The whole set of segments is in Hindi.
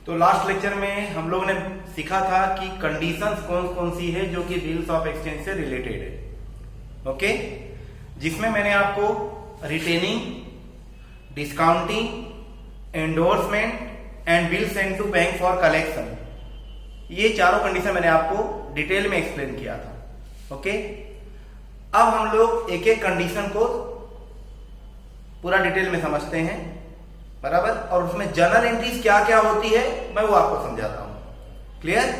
तो लास्ट लेक्चर में हम लोगों ने सीखा था कि कंडीशंस कौन कौन सी है जो कि बिल्स ऑफ एक्सचेंज से रिलेटेड है। ओके, जिसमें मैंने आपको retaining, discounting, endorsement and bill send to bank for collection, ये चारों कंडीशन मैंने आपको डिटेल में एक्सप्लेन किया था। ओके, अब हम लोग एक एक कंडीशन को पूरा डिटेल में समझते हैं, बराबर, और उसमें जर्नल एंट्रीज क्या क्या होती है मैं वो आपको समझाता हूं। क्लियर?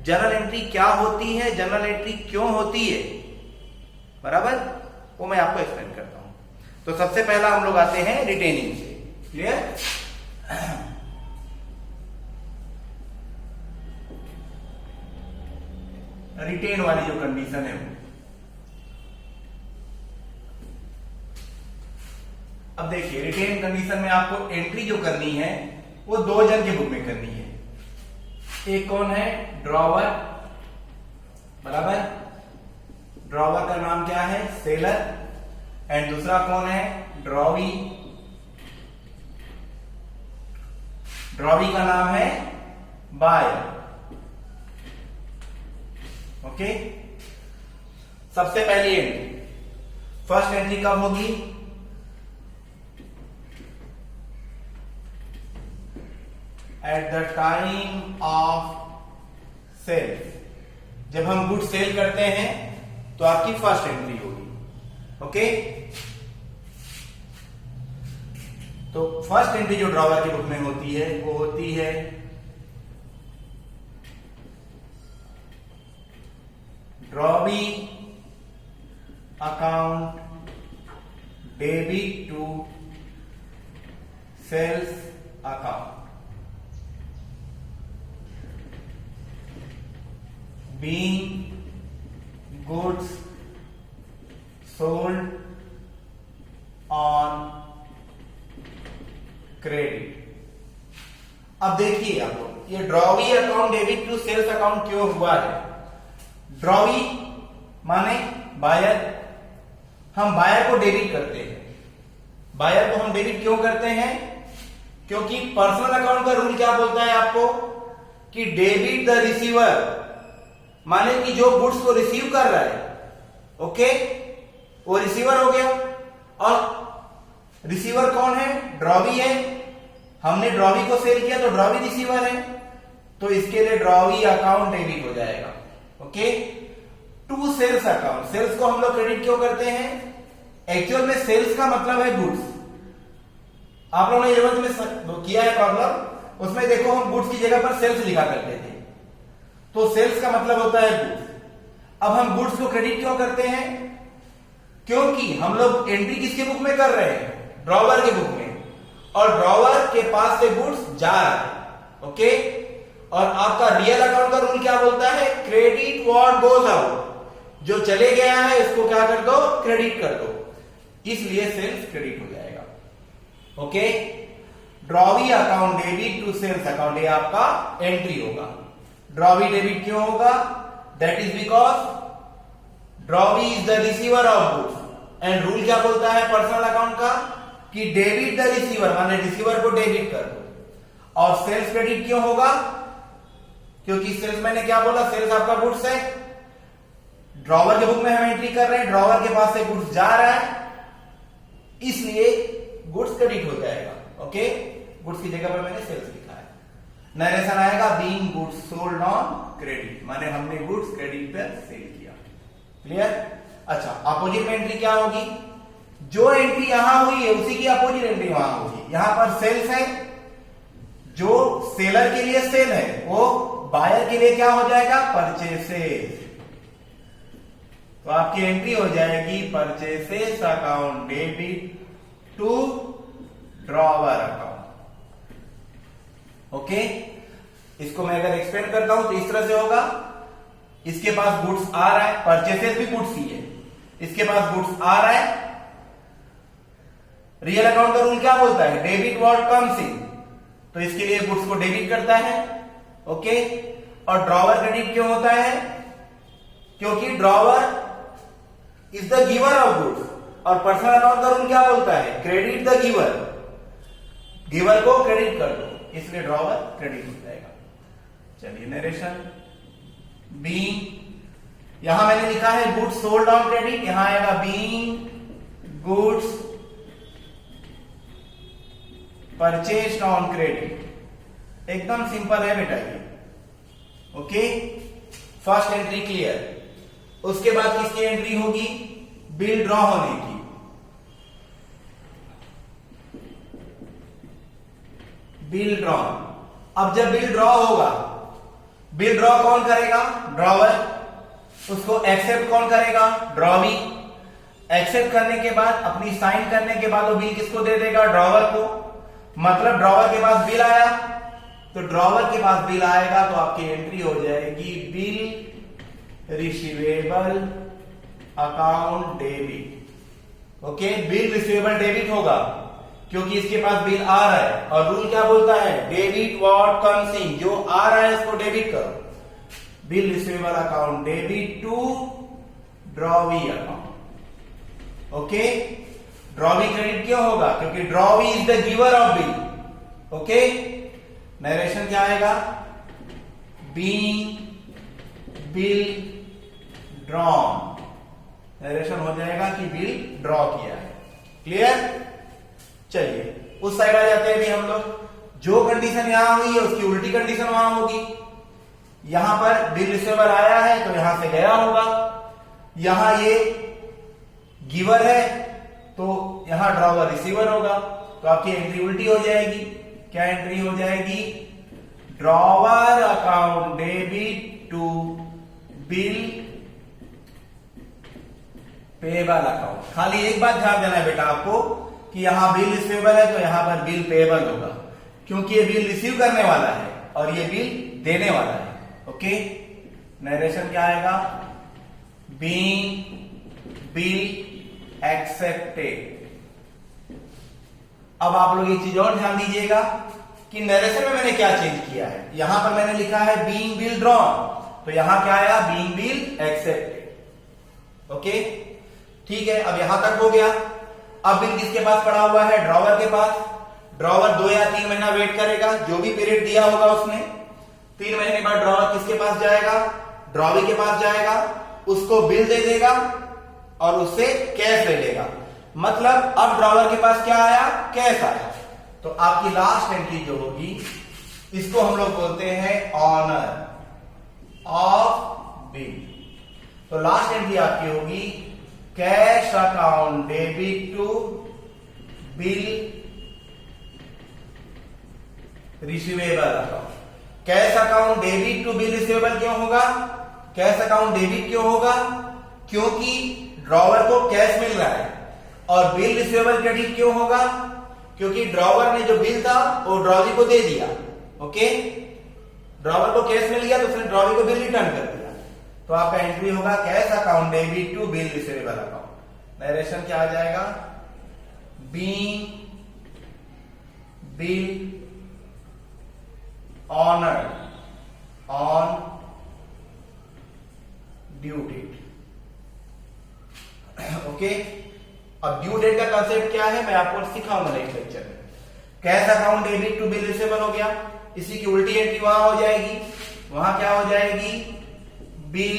जर्नल एंट्री क्या होती है, जर्नल एंट्री क्यों होती है, बराबर, वो मैं आपको एक्सप्लेन करता हूं। तो सबसे पहला हम लोग आते हैं रिटेनिंग से। क्लियर? रिटेन वाली जो कंडीशन है वो, अब देखिए रिटेन कंडीशन में आपको एंट्री जो करनी है वो दो जन के बुक में करनी है। एक कौन है? ड्रॉवर, बराबर, ड्रॉवर का नाम क्या है? सेलर। एंड दूसरा कौन है? ड्रॉवी, ड्रॉवी का नाम है बायर। ओके, सबसे पहली एंट्री, फर्स्ट एंट्री कब होगी? At the time of sale. जब हम गुड सेल करते हैं तो आपकी फर्स्ट एंट्री होगी। ओके, तो फर्स्ट एंट्री जो ड्रॉवर की बुक में होती है वो होती है drawee account debit to sales account, being goods sold on credit। अब देखिए आप लोग, ये drawee account debit to sales account क्यों हुआ है? ड्रॉवी माने बायर, हम बायर को डेबिट करते हैं। बायर को हम डेबिट क्यों करते हैं? क्योंकि पर्सनल अकाउंट का रूल क्या बोलता है आपको कि डेबिट द रिसीवर, माने कि जो गुड्स को रिसीव कर रहा है, ओके, वो रिसीवर हो गया। और रिसीवर कौन है? ड्रॉवी है। हमने ड्रॉवी को सेल किया तो ड्रॉवी रिसीवर है, तो इसके लिए ड्रॉवी अकाउंट डेबिट हो जाएगा। Okay, to sales account, sales को हम लोग क्रेडिट क्यों करते हैं? एक्चुअल में सेल्स का मतलब है गुड्स। आप लोगों ने 11th में किया है प्रॉब्लम, उसमें देखो हम गुड्स की जगह पर सेल्स लिखा करते थे, तो सेल्स का मतलब होता है गुड्स। अब हम गुड्स को क्रेडिट क्यों करते हैं? क्योंकि हम लोग एंट्री किसके बुक में कर रहे हैं? ड्रॉवर के बुक में, और ड्रॉवर के पास से गुड्स जा रहा है। ओके, और आपका रियल अकाउंट का रूल क्या बोलता है? क्रेडिट व्हाट गोज आउट, जो चले गया है उसको क्या कर दो? क्रेडिट कर दो, इसलिए सेल्स क्रेडिट हो जाएगा। Okay, drawee account debit to sales account, ये आपका एंट्री होगा। ड्रॉवी डेबिट क्यों होगा? That is because drawee is the receiver of goods, and rule क्या बोलता है पर्सनल अकाउंट का कि डेबिट द रिसीवर, माने रिसीवर को डेबिट कर दो। और सेल्स क्रेडिट क्यों होगा? क्योंकि सेल्स, मैंने क्या बोला, सेल्स आपका गुड्स है, ड्रॉवर के बुक में हम एंट्री कर रहे हैं, ड्रॉवर के पास से गुड्स जा रहा है, इसलिए गुड्स क्रेडिट हो जाएगा। ओके, गुड्स की जगह पर मैंने सेल्स लिखा है। नरेशन आएगा being goods sold on credit, माने हमने गुड्स क्रेडिट पर सेल किया। क्लियर? अच्छा, अपोजिट में एंट्री क्या होगी? जो एंट्री यहां हुई है उसी की अपोजिट एंट्री वहां होगी। यहां पर सेल्स है, जो सेलर के लिए सेल है वो बायर के लिए क्या हो जाएगा? परचेसेस। तो आपकी एंट्री हो जाएगी purchases account debit to drawer account. Okay, इसको मैं अगर एक्सप्लेन करता हूं तो इस तरह से होगा, इसके पास गुड्स आ रहा है, परचेसेस भी गुड्स ही है, इसके पास गुड्स आ रहा है, रियल अकाउंट का रूल क्या बोलता है? डेबिट व्हाट कम्स इन, तो इसके लिए गुड्स को डेबिट करता है। ओके, और ड्रॉवर क्रेडिट क्यों होता है? क्योंकि drawer is the giver of goods, और पर्सनल अकाउंट का रूल क्या बोलता है? क्रेडिट द गिवर, गिवर को क्रेडिट कर दो, इसलिए ड्रॉवर क्रेडिट हो जाएगा। चलिए नरेशन बीइंग, यहां मैंने लिखा है गुड्स सोल्ड ऑन क्रेडिट, यहां आएगा being goods purchased on credit. एकदम सिंपल है बेटा ये। Okay, first entry clear. उसके बाद किसकी एंट्री होगी? बिल ड्रॉ होने की। बिल ड्रॉ, अब जब बिल ड्रॉ होगा, बिल ड्रॉ कौन करेगा? ड्रॉवर। उसको एक्सेप्ट कौन करेगा? ड्रॉवी। एक्सेप्ट करने के बाद, अपनी साइन करने के बाद वो बिल किसको दे देगा? ड्रॉवर को। मतलब ड्रॉवर के पास बिल आया, तो ड्रॉवर के पास बिल आएगा तो आपकी एंट्री हो जाएगी bill receivable account debit. Okay, bill receivable debit होगा क्योंकि इसके पास बिल आ रहा है, और रूल क्या बोलता है? डेबिट व्हाट कम्स इन, जो आ रहा है उसको डेबिट करो। Bill receivable account debit to drawee account. Okay, drawee credit क्यों होगा? क्योंकि drawee is the giver of bill. Okay, narration क्या आएगा? बीइंग बिल ड्रॉन, नरेशन हो जाएगा कि बिल ड्रॉ किया है। क्लियर? चलिए उस साइड आ जाते हैं अभी हम लोग। जो कंडीशन यहां हुई है उसकी उल्टी कंडीशन वहां होगी। यहां पर बिल रिसीवेबल आया है तो यहां से गया होगा, यहां ये गिवर है तो यहां ड्रॉवर रिसीवर होगा, तो आपकी एंट्री उल्टी हो जाएगी। क्या एंट्री हो जाएगी? Drawer account debit to bill payable account. खाली एक बात ध्यान देना है बेटा आपको कि यहां बिल रिसीवेबल है तो यहां पर बिल पेबल होगा, क्योंकि ये बिल रिसीव करने वाला है और ये बिल देने वाला है। ओके, नरेशन क्या आएगा? Being bill accepted. अब आप लोग एक चीज और ध्यान दीजिएगा कि नरेशन में मैंने क्या चेंज किया है। यहां पर मैंने लिखा है बीइंग बिल ड्रॉन, तो यहां क्या आया? Being bill accepted. ओके, ठीक है, अब यहां तक हो गया। अब बिल किसके पास पड़ा हुआ है? ड्रॉवर के पास। ड्रॉवर 2 या 3 महीना वेट करेगा, जो भी पीरियड दिया होगा उसने। 3 महीने बाद ड्रॉवर किसके पास जाएगा? ड्रॉवी के पास जाएगा, उसको बिल दे देगा और उससे कैश ले लेगा। मतलब अब ड्रॉवर के पास क्या आया? कैश आया। तो आपकी लास्ट एंट्री जो होगी, इसको हम लोग बोलते हैं ऑनर ऑफ बिल। तो लास्ट एंट्री आपकी होगी cash account debit to bill receivable account. Cash account debit to bill receivable क्यों होगा? कैश अकाउंट डेबिट क्यों होगा? क्योंकि ड्रॉवर को कैश मिल रहा है। और बिल रिसीवेबल क्रेडिट क्यों होगा? क्योंकि ड्रॉवर ने जो बिल था वो ड्रॉवी को दे दिया। ओके, ड्रॉवर को कैश मिल गया तो उसने ड्रॉवी को बिल रिटर्न कर दिया। तो आपका एंट्री होगा cash account debit to bill receivable account. Narration क्या आ जाएगा? Being bill honoured on due date. Okay, अब ड्यू डेट का कंसेप्ट क्या है मैं आपको सिखाऊंगा नेक्स्ट लेक्चर में। Cash account debit to bill receivable हो गया, इसी की उल्टी एंट्री वहां हो जाएगी। वहां क्या हो जाएगी? Bill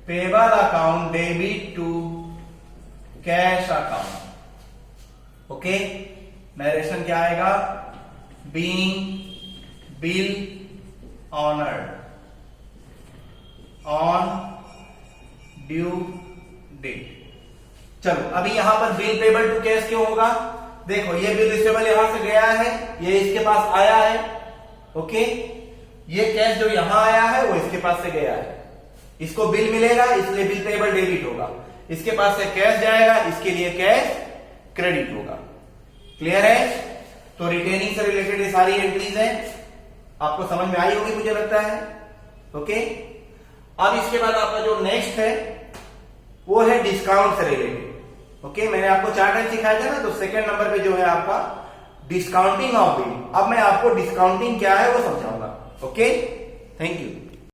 payable account debit to cash account. Okay, narration क्या आएगा? Being bill honoured on due date. चलो अभी यहां पर बिल पेबल टू कैश क्यों होगा? देखो ये बिल रिसीवेबल यहां से गया है, ये इसके पास आया है। ओके, ये कैश जो यहां आया है वो इसके पास से गया है, इसको बिल मिलेगा इसलिए बिल पेबल डेबिट होगा। इसके पास से कैश जाएगा, इसके लिए कैश क्रेडिट होगा। क्लियर है? तो रिटेनिंग से रिलेटेड ये सारी एंट्रीज हैं, आपको समझ में आई होगी मुझे लगता है। ओके, अब इसके बाद आपका जो नेक्स्ट है वो है डिस्काउंट से रिलेटेड। ओके, मैंने आपको 4 टाइप सिखाया था ना, तो सेकंड नंबर पे जो है आपका डिस्काउंटिंग ऑफ बिल। अब मैं आपको डिस्काउंटिंग क्या है वो समझाऊंगा। Okay, thank you.